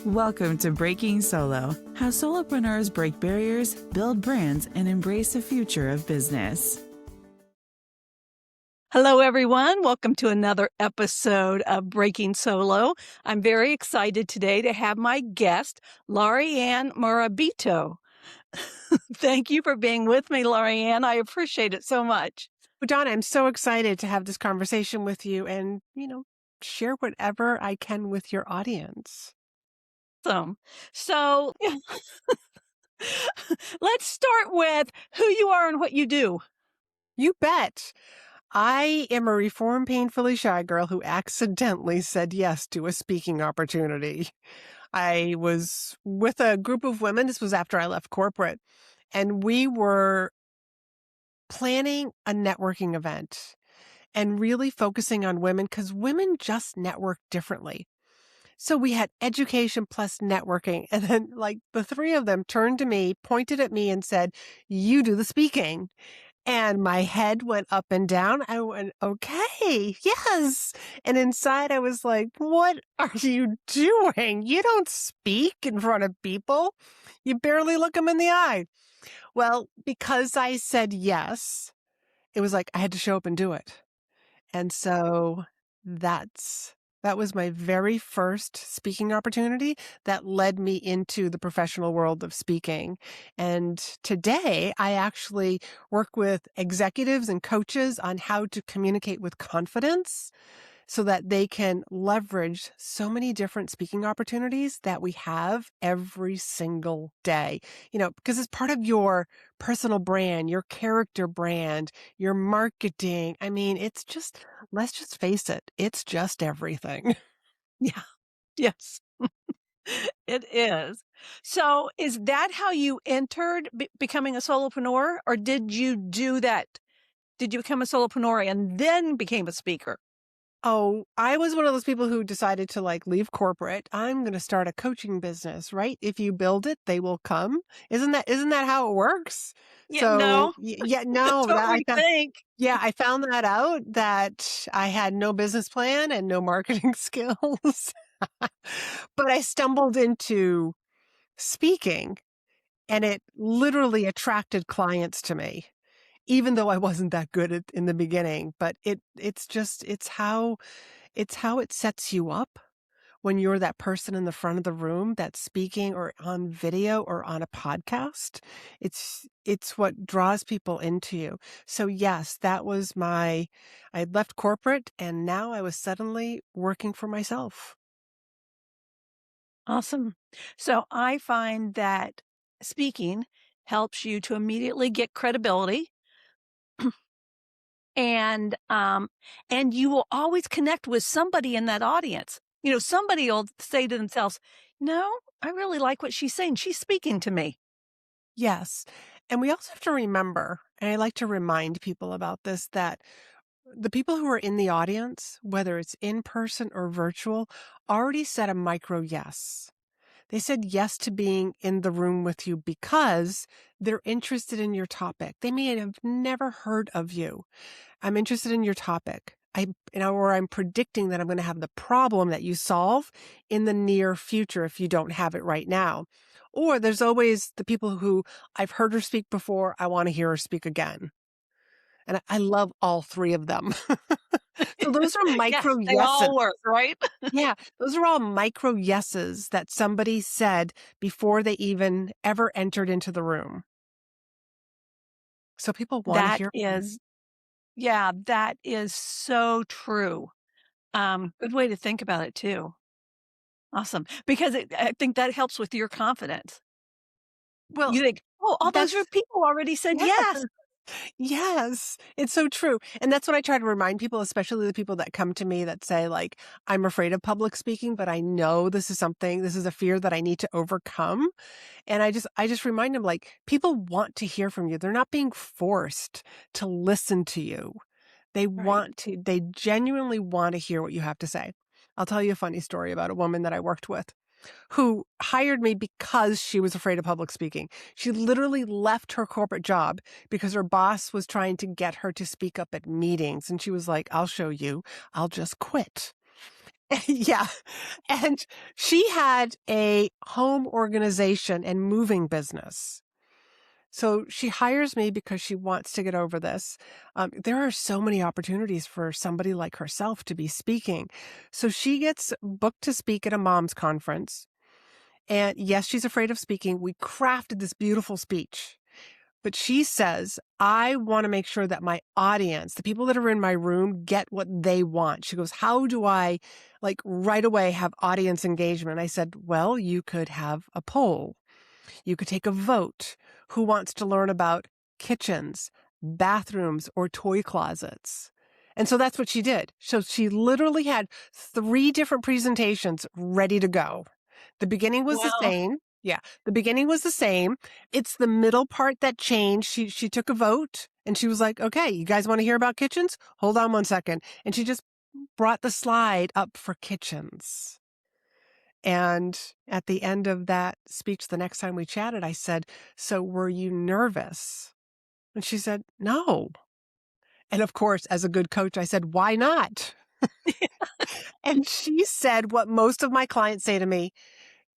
Welcome to Breaking Solo, how solopreneurs break barriers, build brands, and embrace the future of business. Hello, everyone. Welcome to another episode of Breaking Solo. I'm very excited today to have my guest, Laurie-ann Morabito. Thank you for being with me, Laurie-ann. I appreciate it so much. Well, Donna, I'm so excited to have this conversation with you and, share whatever I can with your audience. So let's start with who you are and what you do. You bet. I am a reformed, painfully shy girl who accidentally said yes to a speaking opportunity. I was with a group of women. This was after I left corporate, and we were planning a networking event and really focusing on women because women just network differently. So we had education plus networking. And then the three of them turned to me, pointed at me and said, "You do the speaking." And my head went up and down. I went, okay, yes. And inside I was like, what are you doing? You don't speak in front of people. You barely look them in the eye. Well, because I said yes, it was like I had to show up and do it. And so that was my very first speaking opportunity that led me into the professional world of speaking. And today I actually work with executives and coaches on how to communicate with confidence so that they can leverage so many different speaking opportunities that we have every single day, because it's part of your personal brand, your character brand, your marketing. I mean, let's just face it, it's just everything. Yeah. Yes, it is. So is that how you entered becoming a solopreneur, or did you do that? Did you become a solopreneur and then became a speaker? Oh, I was one of those people who decided to leave corporate. I'm going to start a coaching business, right? If you build it, they will come. Isn't that how it works? Yeah, So no, yeah, that's no, what we think. I found that out that I had no business plan and no marketing skills, but I stumbled into speaking and it literally attracted clients to me, even though I wasn't that good in the beginning. But it's how it sets you up when you're that person in the front of the room that's speaking or on video or on a podcast. It's what draws people into you. So yes, I had left corporate and now I was suddenly working for myself. Awesome. So I find that speaking helps you to immediately get credibility, and you will always connect with somebody in that audience. Somebody will say to themselves, "No, I really like what she's saying. She's speaking to me." Yes. And we also have to remember, and I like to remind people about this, that the people who are in the audience, whether it's in person or virtual, already said a micro yes. They said yes to being in the room with you because they're interested in your topic. They may have never heard of you. I'm interested in your topic. Or I'm predicting that I'm going to have the problem that you solve in the near future if you don't have it right now. Or there's always the people who I've heard her speak before. I want to hear her speak again. And I love all three of them. So those are micro Yes, they yeses. all work, right? Yeah, those are all micro yeses that somebody said before they even ever entered into the room. So people want to That hear. is, yeah, that is so true. Good way to think about it too. Awesome, because I think that helps with your confidence. Well, You think, "Oh, all those that's people already said yeah. yes." Yes, it's so true. And that's what I try to remind people, especially the people that come to me that say I'm afraid of public speaking, but I know this is a fear that I need to overcome. And I just remind them people want to hear from you. They're not being forced to listen to you. Right. They genuinely want to hear what you have to say. I'll tell you a funny story about a woman that I worked with who hired me because she was afraid of public speaking. She literally left her corporate job because her boss was trying to get her to speak up at meetings. And she was like, "I'll show you. I'll just quit." Yeah. And she had a home organization and moving business. So she hires me because she wants to get over this. There are so many opportunities for somebody like herself to be speaking. So she gets booked to speak at a mom's conference. And yes, she's afraid of speaking. We crafted this beautiful speech. But she says, I want to make sure that my audience, the people that are in my room, get what they want. She goes, how do I, like, right away have audience engagement? I said, well, you could have a poll. You could take a vote. Who wants to learn about kitchens, bathrooms, or toy closets? And so that's what she did. So she literally had 3 different presentations ready to go. The beginning was the Wow. same. Yeah, the beginning was the same. It's the middle part that changed. She took a vote and she was like, okay, you guys want to hear about kitchens? Hold on one second. And she just brought the slide up for kitchens. And at the end of that speech, the next time we chatted, I said, so were you nervous? And she said, no. And of course, as a good coach, I said, why not? And she said what most of my clients say to me,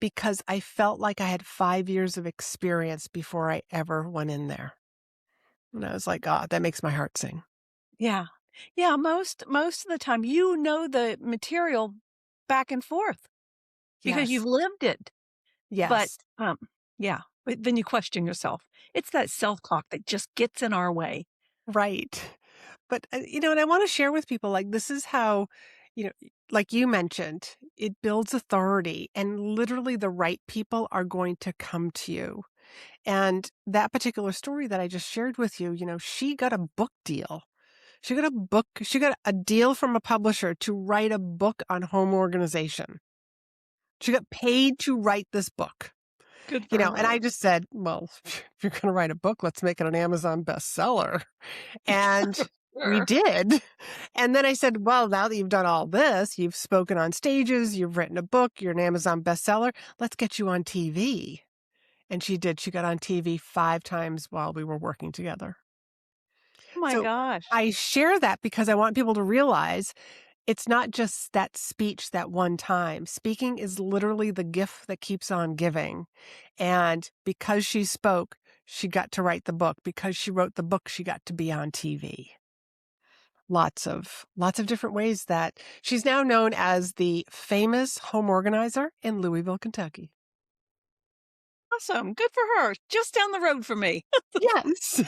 because I felt like I had 5 years of experience before I ever went in there. And I was like, "God, that makes my heart sing." Yeah. Yeah, most of the time, you know the material back and forth because Yes. you've lived it. But, Yes. yeah, but then you question yourself. It's that self-talk that just gets in our way. Right. But, and I wanna share with people, like, this is how, you know, like you mentioned, it builds authority, and literally the right people are going to come to you. And that particular story that I just shared with you, she got a book deal. She got a deal from a publisher to write a book on home organization. She got paid to write this book, Good for and I her. just said, well, if you're going to write a book, let's make it an Amazon bestseller. And we Sure. did. And then I said, well, now that you've done all this, you've spoken on stages, you've written a book, you're an Amazon bestseller, let's get you on TV. And she did. She got on TV 5 times while we were working together. Oh my So gosh. I share that because I want people to realize it's not just that speech that one time. Speaking is literally the gift that keeps on giving. And because she spoke, she got to write the book. Because she wrote the book, she got to be on TV. Lots of different ways that she's now known as the famous home organizer in Louisville, Kentucky. Awesome. Good for her. Just down the road from me. Yes.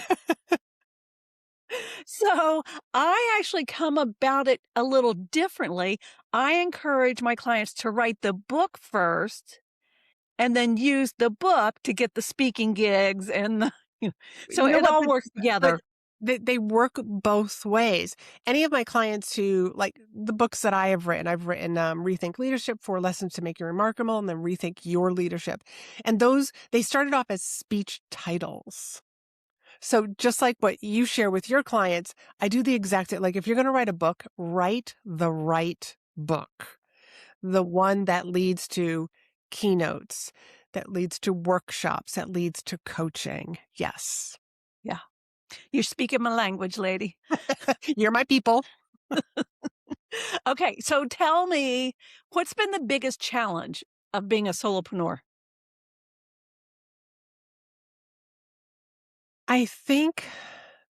So I actually come about it a little differently. I encourage my clients to write the book first and then use the book to get the speaking gigs and so You know it what? all But works but together. they work both ways. Any of my clients who like the books that I've written Rethink Leadership, 4 Lessons to Make You Remarkable, and then Rethink Your Leadership. And those, they started off as speech titles. So just like what you share with your clients, I do the exact same. Like if you're going to write a book, write the right book. The one that leads to keynotes, that leads to workshops, that leads to coaching. Yes. Yeah. You're speaking my language, lady. You're my people. Okay, so tell me, what's been the biggest challenge of being a solopreneur? I think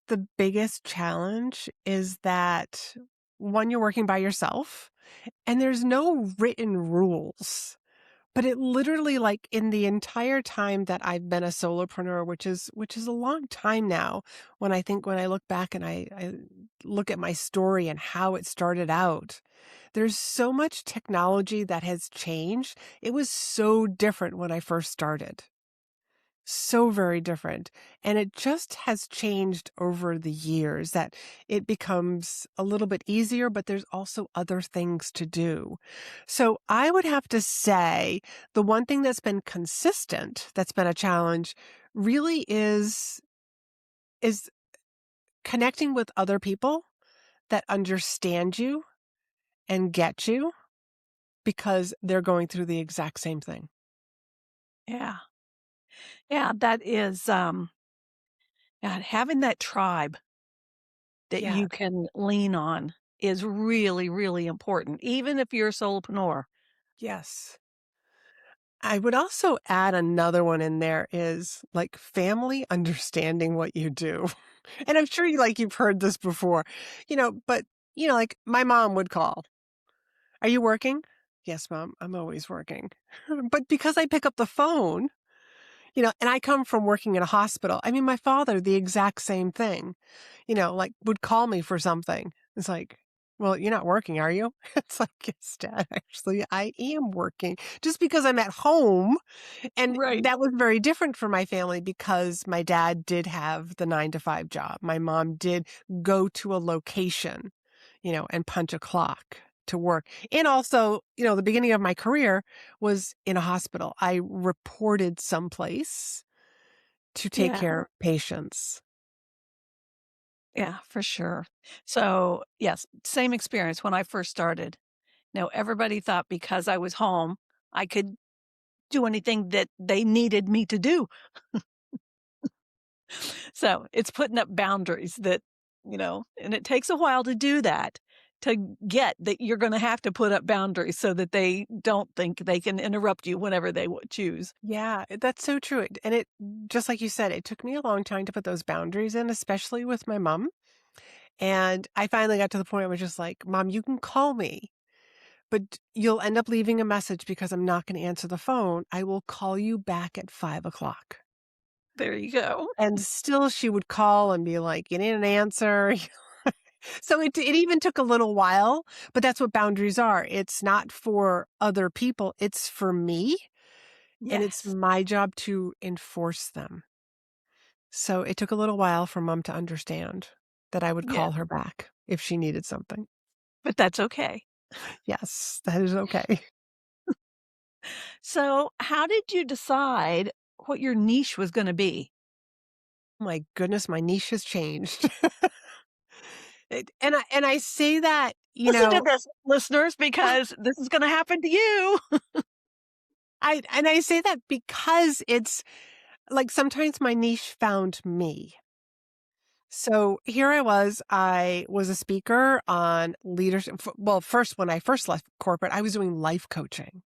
the biggest challenge is that one, you're working by yourself and there's no written rules. But it literally, like, in the entire time that I've been a solopreneur, which is a long time now, when I look back and I look at my story and how it started out, there's so much technology that has changed. It was so different when I first started. So very different. And it just has changed over the years that it becomes a little bit easier, but there's also other things to do. So I would have to say the one thing that's been consistent, that's been a challenge, really is connecting with other people that understand you and get you because they're going through the exact same thing. Yeah. Yeah, that is, yeah, having that tribe that Yeah. you can lean on. is really, really important, even if you're a solopreneur. Yes. I would also add another one in there is like family understanding what you do. And I'm sure you've heard this before, but like my mom would call. Are you working? Yes, mom, I'm always working. But because I pick up the phone, and I come from working in a hospital. I mean, my father, the exact same thing, like would call me for something. It's like, well, you're not working, are you? It's like, yes, Dad, actually, I am working just because I'm at home. And Right. that was very different for my family because my dad did have the 9 to 5 job. My mom did go to a location, and punch a clock to work. And also, the beginning of my career was in a hospital. I reported someplace to take Yeah. care of patients. Yeah, for sure. So, yes, same experience when I first started. Now, everybody thought because I was home, I could do anything that they needed me to do. So it's putting up boundaries that, and it takes a while to do that, to get that you're going to have to put up boundaries so that they don't think they can interrupt you whenever they choose. Yeah, that's so true. And it, just like you said, it took me a long time to put those boundaries in, especially with my mom. And I finally got to the point where I was just like, Mom, you can call me, but you'll end up leaving a message because I'm not going to answer the phone. I will call you back at 5 o'clock. There you go. And still she would call and be like, you need an answer. So it even took a little while, but that's what boundaries are. It's not for other people. It's for me. And it's Yes. my job to enforce them. So it took a little while for Mom to understand that I would Yeah. call her back if she needed something. But that's okay. Yes, that is okay. So, how did you decide what your niche was going to be? My goodness, my niche has changed. And I say that, Listen to this, listeners, because this is going to happen to you. I say that because it's like sometimes my niche found me. So here I was a speaker on leadership. Well, first, when I first left corporate, I was doing life coaching.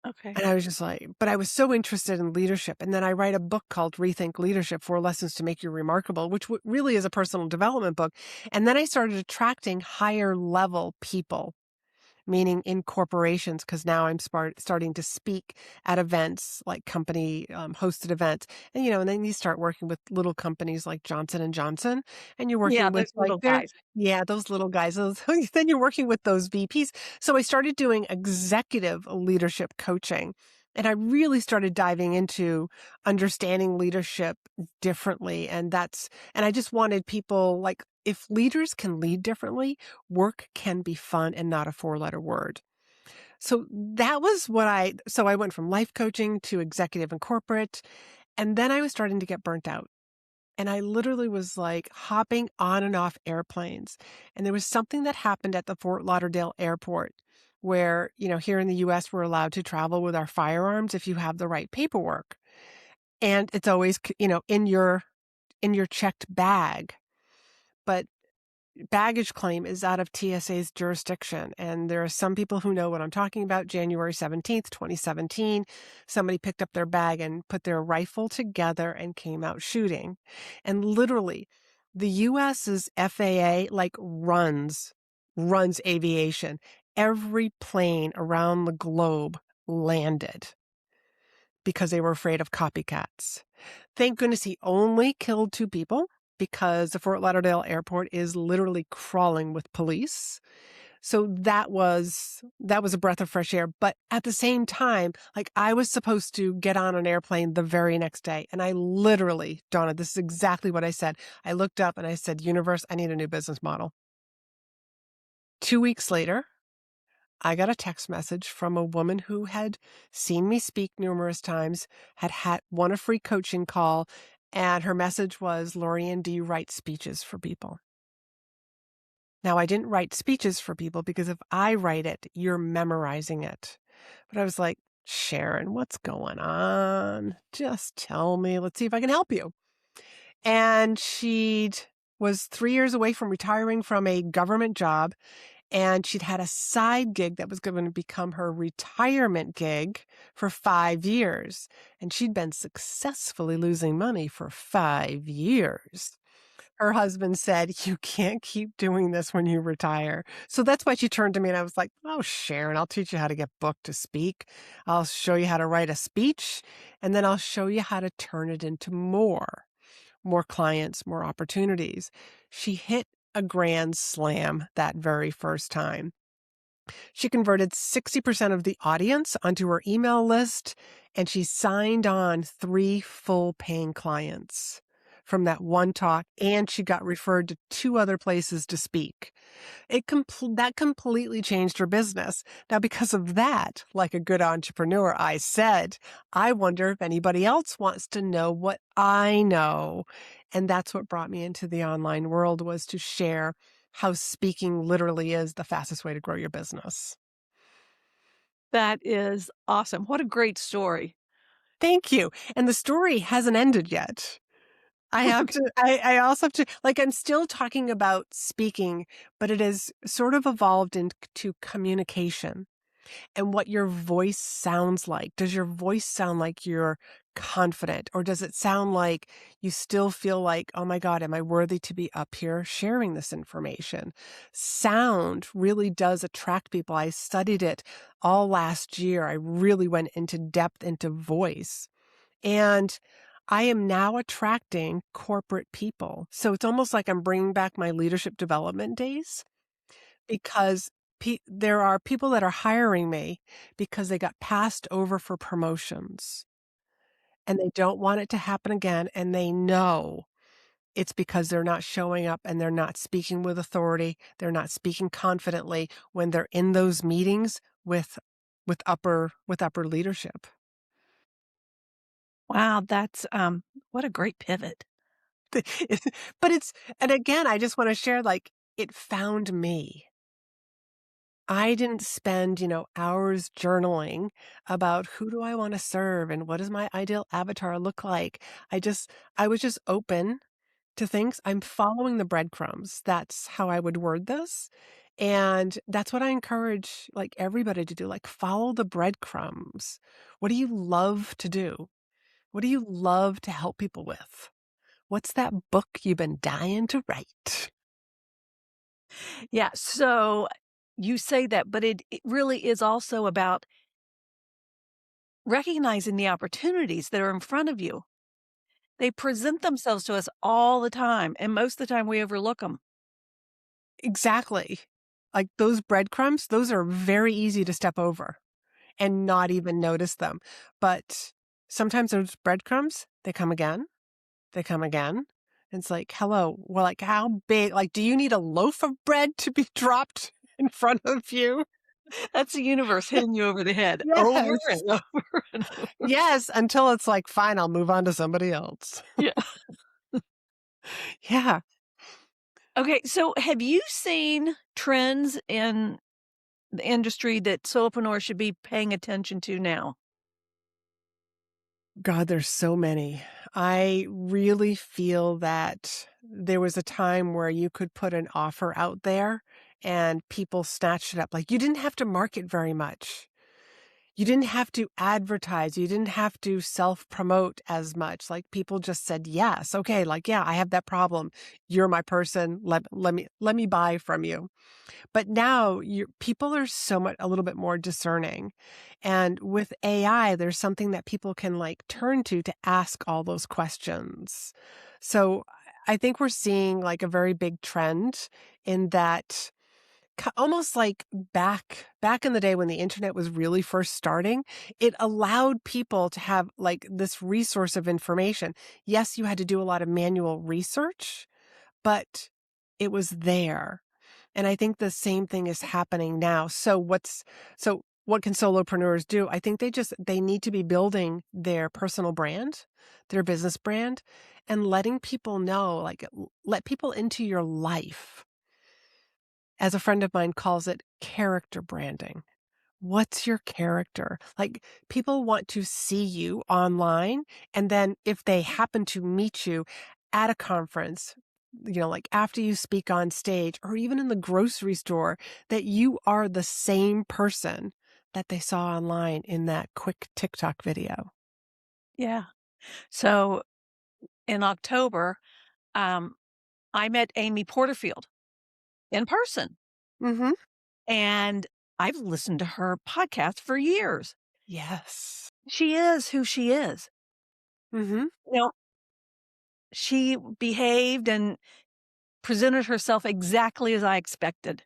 Okay. And I was just like, but I was so interested in leadership. And then I write a book called Rethink Leadership: 4 Lessons to Make You Remarkable, which really is a personal development book. And then I started attracting higher level people, meaning in corporations, because now I'm starting to speak at events, like company hosted events. And then you start working with little companies like Johnson & Johnson, and you're Yeah, working with those little guys. those little guys. Then you're working with those VPs. So I started doing executive leadership coaching. And I really started diving into understanding leadership differently. And I just wanted people, like, if leaders can lead differently, work can be fun and not a 4-letter word. So that was so I went from life coaching to executive and corporate. And then I was starting to get burnt out. And I literally was like hopping on and off airplanes. And there was something that happened at the Fort Lauderdale airport where, here in the US, we're allowed to travel with our firearms if you have the right paperwork. And it's always, in your checked bag. But baggage claim is out of TSA's jurisdiction. And there are some people who know what I'm talking about. January 17th, 2017, somebody picked up their bag and put their rifle together and came out shooting. And literally, the US's FAA runs aviation. Every plane around the globe landed because they were afraid of copycats. Thank goodness he only killed 2 people, because the Fort Lauderdale airport is literally crawling with police. So that was a breath of fresh air. But at the same time, I was supposed to get on an airplane the very next day. And I literally, Donna, this is exactly what I said. I looked up and I said, universe, I need a new business model. 2 weeks later, I got a text message from a woman who had seen me speak numerous times, had won a free coaching call, and her message was, Laurie-ann, do you write speeches for people? Now, I didn't write speeches for people because if I write it, you're memorizing it. But I was like, Sharon, what's going on? Just tell me. Let's see if I can help you. And she'd was 3 years away from retiring from a government job, and she'd had a side gig that was going to become her retirement gig for 5 years, and she'd been successfully losing money for 5 years. Her husband said, "You can't keep doing this when you retire." So that's why she turned to me, and I was like, "Oh, Sharon, I'll teach you how to get booked to speak. I'll show you how to write a speech, and then I'll show you how to turn it into more clients, more opportunities." She hit a grand slam that very first time. She converted 60% of the audience onto her email list, and she signed on 3 full paying clients from that one talk, and she got referred to 2 other places to speak. That completely changed her business. Now, because of that, like a good entrepreneur, I said, I wonder if anybody else wants to know what I know. And that's what brought me into the online world, was to share how speaking literally is the fastest way to grow your business. That is awesome. What a great story. Thank you. And the story hasn't ended yet. I have to, I also have to, like, I'm still talking about speaking, but it has sort of evolved into communication and what your voice sounds like. Does your voice sound like you're confident, or does it sound like you still feel like, oh my God, am I worthy to be up here sharing this information? Sound really does attract people. I studied it all last year. I really went into depth into voice. And I am now attracting corporate people. So it's almost like I'm bringing back my leadership development days, because there are people that are hiring me because they got passed over for promotions and they don't want it to happen again. And they know it's because they're not showing up and they're not speaking with authority. They're not speaking confidently when they're in those meetings with upper leadership. Wow, that's what a great pivot. But and again, I just want to share, like, it found me. I didn't spend, hours journaling about who do I want to serve and what does my ideal avatar look like. I was just open to things. I'm following the breadcrumbs. That's how I would word this. And that's what I encourage, like, everybody to do, like, follow the breadcrumbs. What do you love to do? What do you love to help people with? What's that book you've been dying to write? Yeah, so you say that, but it really is also about recognizing the opportunities that are in front of you. They present themselves to us all the time, and most of the time we overlook them. Exactly. Like, those breadcrumbs, those are very easy to step over and not even notice them. But sometimes those breadcrumbs, they come again. They come again. It's like, hello, well, like, how big, like, do you need a loaf of bread to be dropped in front of you? That's the universe hitting you over the head over Yes. and over and over. Yes, until it's like, fine, I'll move on to somebody else. Yeah. Yeah. Okay, so have you seen trends in the industry that solopreneurs should be paying attention to now? God, there's so many. I really feel that there was a time where you could put an offer out there and people snatched it up. Like, you didn't have to market very much. You didn't have to advertise. You didn't have to self-promote as much. Like, people just said, yes, okay, like, yeah, I have that problem. You're my person. Let me buy from you. But now people are a little bit more discerning. And with AI, there's something that people can, like, turn to ask all those questions. So I think we're seeing, like, a very big trend in that, almost like back in the day when the internet was really first starting, it allowed people to have, like, this resource of information. Yes, you had to do a lot of manual research, but it was there. And I think the same thing is happening now. So what can solopreneurs do? I think they need to be building their personal brand, their business brand, and letting people know, like, let people into your life. As a friend of mine calls it, character branding. What's your character? Like, people want to see you online, and then if they happen to meet you at a conference, like after you speak on stage or even in the grocery store, that you are the same person that they saw online in that quick TikTok video. Yeah. So in October, um, I met Amy Porterfield in person, Mm-hmm. and I've listened to her podcast for years. Yes. She is who she is. Mm-hmm. You know, she behaved and presented herself exactly as I expected,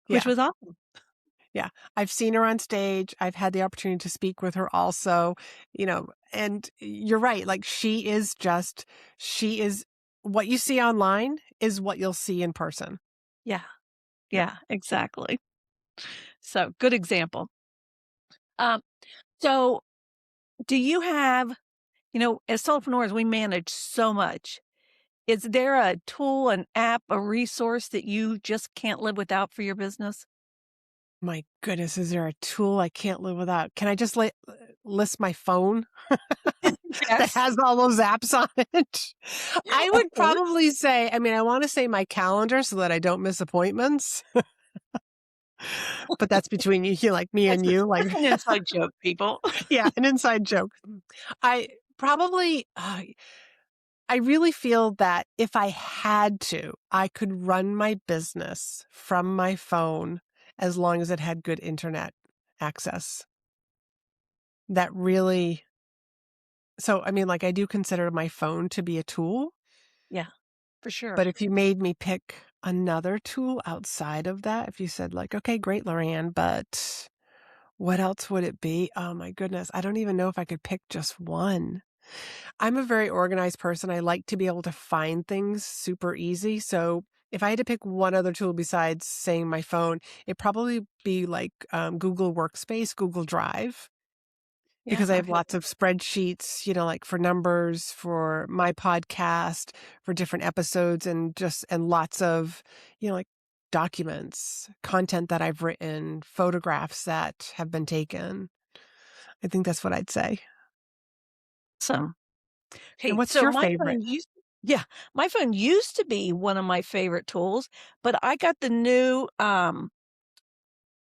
which Yeah. was awesome. Yeah. I've seen her on stage. I've had the opportunity to speak with her also, and you're right. Like she is what you see online is what you'll see in person. Yeah. Yeah. Yeah, exactly. So good example. Um, so do you have, as solopreneurs, we manage so much. Is there a tool, an app, a resource that you just can't live without for your business? My goodness, is there a tool I can't live without? Can I just list my phone that Yes. has all those apps on it? I Of would course. probably say, I want to say my calendar so that I don't miss appointments, but that's between like me and you, like, That's an inside joke, people. yeah, an inside joke. I probably, I really feel that if I had to, I could run my business from my phone as long as it had good internet access. That really, so like I do consider my phone to be a tool, Yeah, for but sure. if you made me pick another tool outside of that, if you said like, okay, great, Laurie-ann, but what else would it be? Oh my goodness. I don't even know if I could pick just one. I'm a very organized person. I like to be able to find things super easy. So if I had to pick one other tool besides saying my phone, it'd probably be like Google Workspace, Google Drive, Yeah, because I I've have had lots of spreadsheets, like for numbers, for my podcast, for different episodes, and lots of, like documents, content that I've written, photographs that have been taken. I think that's what I'd say. some. And Okay, what's so your my favorite? phone used yeah, my phone used to be one of my favorite tools, but I got the new,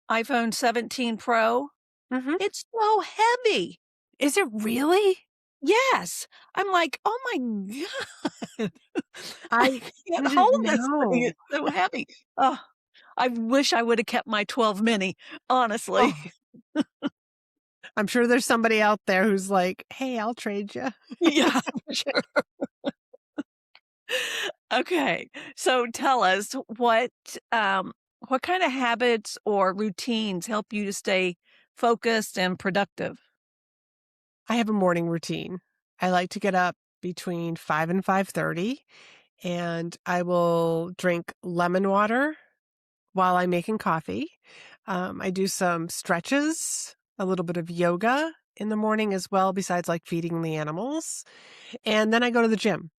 iPhone 17 Pro. Hmm. It's so heavy. Is it really? Yes. I'm like, "Oh my god. I I can't didn't hold this thing, know. it's so heavy." Oh, I wish I woulda kept my 12 mini, honestly. Oh, I'm sure there's somebody out there who's like, hey, I'll trade you. Yeah, for sure. Okay, so tell us what kinda habits or routines help you to stay focused and productive? I have a morning routine. I like to get up between 5 and 5:30, and I will drink lemon water while I'm making coffee. I do some stretches, a little bit of yoga in the morning as well, besides like feeding the animals. And then I go to the gym.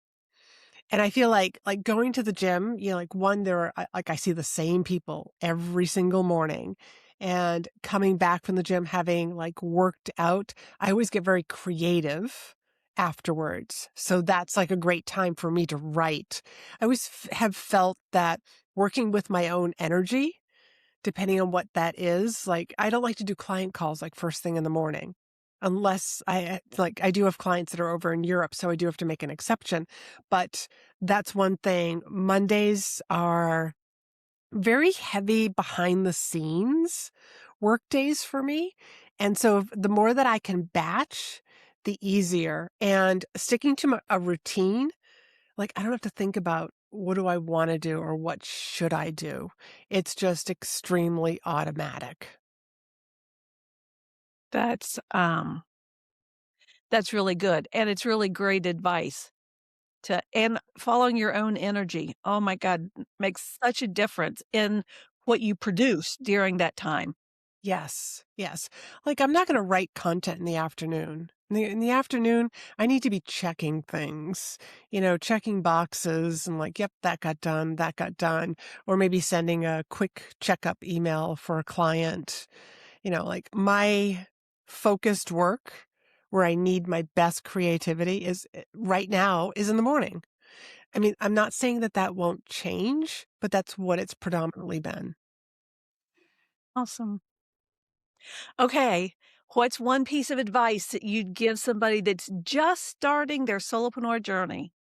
And I feel like going to the gym, like one, I see the same people every single morning, and coming back from the gym, having like worked out, I always get very creative afterwards. So that's like a great time for me to write. I always have felt that working with my own energy, depending on what that is, like I don't like to do client calls like first thing in the morning. Unless I do have clients that are over in Europe, so I do have to make an exception. But that's one thing. Mondays are very heavy behind the scenes work days for me. And so the more that I can batch, the easier. And sticking to a routine, like I don't have to think about what do I want to do or what should I do. It's just extremely automatic. That's, um that's really good, and it's really great advice and following your own energy. Oh my god, makes such a difference in what you produce during that time. Yes, yes. Like I'm not going to write content in the afternoon. In the afternoon, I need to be checking things, checking boxes and like, yep, that got done, that got done. Or maybe sending a quick checkup email for a client. Like my focused work where I need my best creativity is right now is in the morning. I mean, I'm not saying that that won't change, but that's what it's predominantly been. Awesome. Okay. What's one piece of advice that you'd give somebody that's just starting their solopreneur journey?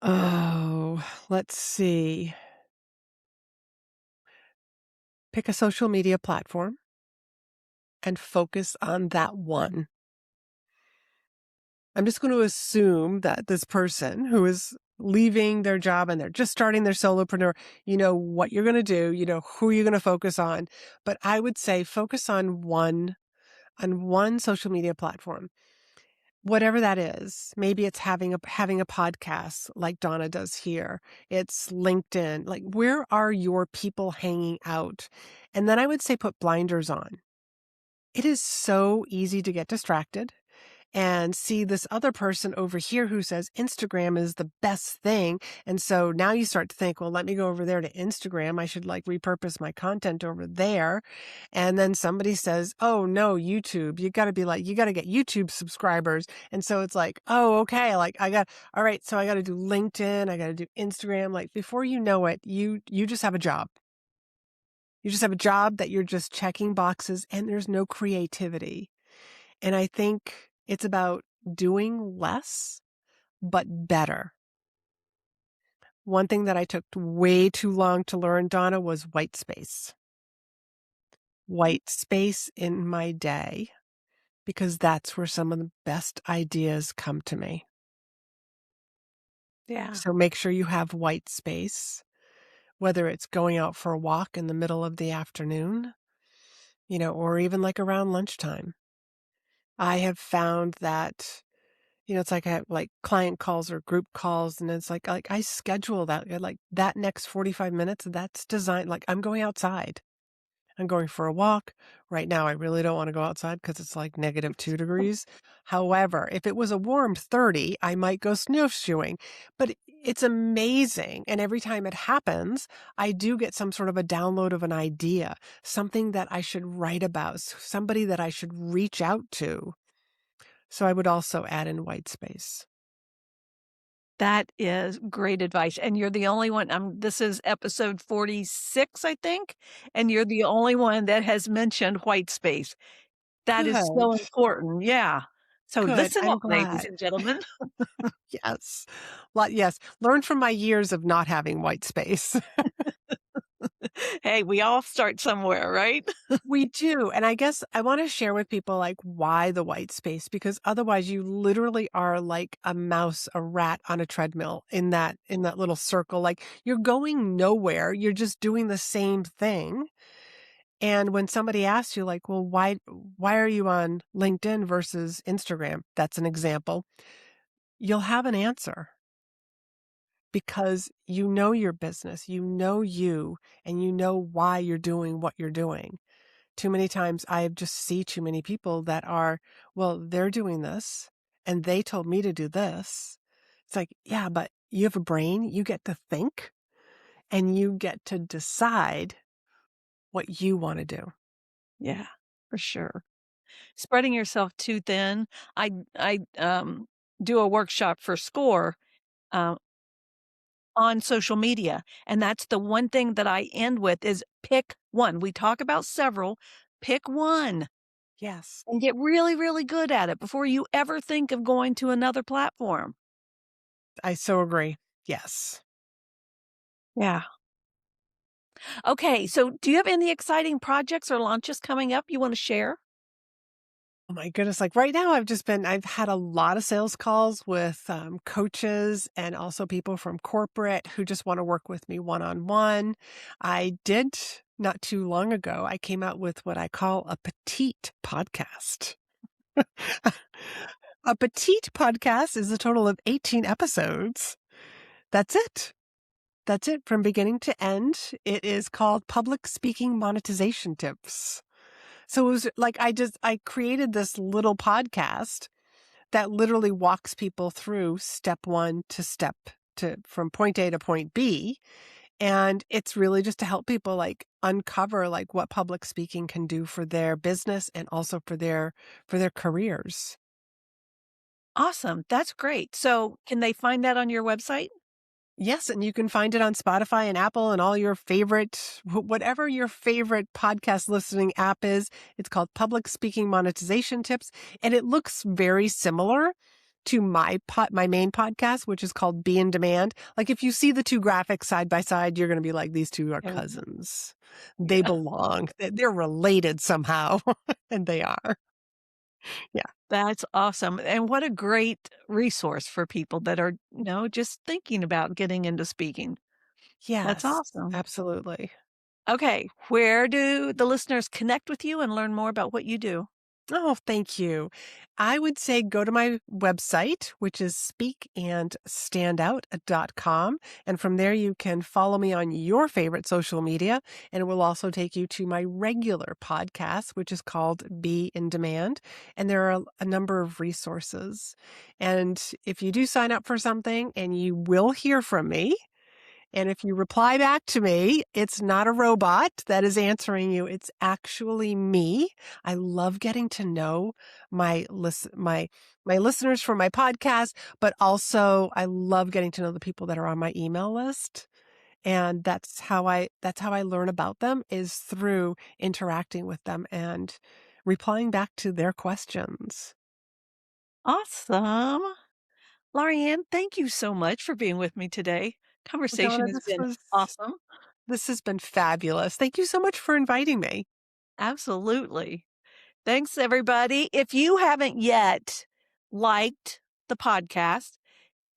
Oh, let's see. Pick a social media platform and focus on that one. I'm just going to assume that this person who is leaving their job and they're just starting their solopreneur, you know what you're going to do, you know who you're going to focus on. But I would say focus on one social media platform. Whatever that is, maybe it's having a podcast like Donna does here. It's LinkedIn. Like, where are your people hanging out? And then I would say put blinders on. It is so easy to get distracted and see this other person over here who says Instagram is the best thing. And so now you start to think, well, let me go over there to Instagram. I should like repurpose my content over there. And then somebody says, oh no, YouTube, you got to get YouTube subscribers. And so it's like, oh, okay. Like all right. So I got to do LinkedIn. I got to do Instagram. Like before you know it, you just have a job. You just have a job that you're just checking boxes and there's no creativity. And I think it's about doing less, but better. One thing that I took way too long to learn, Donna, was white space. White space in my day, because that's where some of the best ideas come to me. Yeah. So make sure you have white space, whether it's going out for a walk in the middle of the afternoon, or even like around lunchtime. I have found that it's like I have like client calls or group calls, and it's like I schedule that like that next 45 minutes. That's designed like I'm going outside. I'm going for a walk. Right now, I really don't want to go outside because it's like -2 degrees. However, if it was a warm 30, I might go snowshoeing. But it's amazing. And every time it happens, I do get some sort of a download of an idea, something that I should write about, somebody that I should reach out to. So I would also add in white space. That is great advice, and you're the only one this is episode 46, I think, and you're the only one that has mentioned white space. That is Good, so important, yeah. So good. listen I'm up, ladies glad. and gentlemen. Yes. Yes. Learn from my years of not having white space. Hey, we all start somewhere, right? We do. And I guess I want to share with people like why the white space, because otherwise you literally are like a mouse, a rat on a treadmill in that little circle. Like you're going nowhere. You're just doing the same thing. And when somebody asks you like, well, why are you on LinkedIn versus Instagram? That's an example. You'll have an answer because you know your business, you know you, and you know why you're doing what you're doing. Too many times I just see too many people that are, well, they're doing this and they told me to do this. It's like, yeah, but you have a brain, you get to think and you get to decide what you want to do. Yeah, for sure. Spreading yourself too thin. I do a workshop for SCORE, um, on social media, and that's the one thing that I end with is pick one. We talk about several, pick one Yes. and get really, really good at it before you ever think of going to another platform. I so agree. Yes. Yeah. Okay, so do you have any exciting projects or launches coming up you wanna share? Oh my goodness. Like right now, I've had a lot of sales calls with coaches and also people from corporate who just want to work with me one-on-one. I did not too long ago, I came out with what I call a petite podcast. A petite podcast is a total of 18 episodes. That's it. That's it from beginning to end. It is called Public Speaking Monetization Tips. So it was like I created this little podcast that literally walks people through step one to step to from point A to point B. And it's really just to help people like uncover like what public speaking can do for their business and also for their careers. Awesome. That's great. So can they find that on your website? Yes, and you can find it on Spotify and Apple and all your favorite, whatever your favorite podcast listening app is. It's called Public Speaking Monetization Tips, and it looks very similar to my main podcast, which is called Be in Demand. Like if you see the two graphics side by side, you're going to be like, these two are Oh, cousins. They yeah. belong. They're related somehow, and they are. Yeah. That's awesome. And what a great resource for people that are, just thinking about getting into speaking. That's Yes, awesome. absolutely. Okay. Where do the listeners connect with you and learn more about what you do? Oh, thank you. I would say go to my website, which is speakandstandout.com. And from there, you can follow me on your favorite social media. And it will also take you to my regular podcast, which is called Be in Demand. And there are a number of resources. And if you do sign up for something, and you will hear from me, and if you reply back to me, it's not a robot that is answering you. It's actually me. I love getting to know my listeners for my podcast, but also I love getting to know the people that are on my email list. And that's how I learn about them, is through interacting with them and replying back to their questions. Awesome. Laurie-ann, thank you so much for being with me today. Well, Conversation Donna, has been awesome. this has been fabulous. Thank you so much for inviting me. Absolutely. Thanks, everybody. If you haven't yet liked the podcast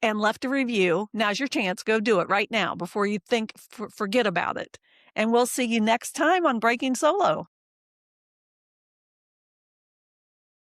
and left a review, now's your chance. Go do it right now before you forget about it. And we'll see you next time on Breaking Solo.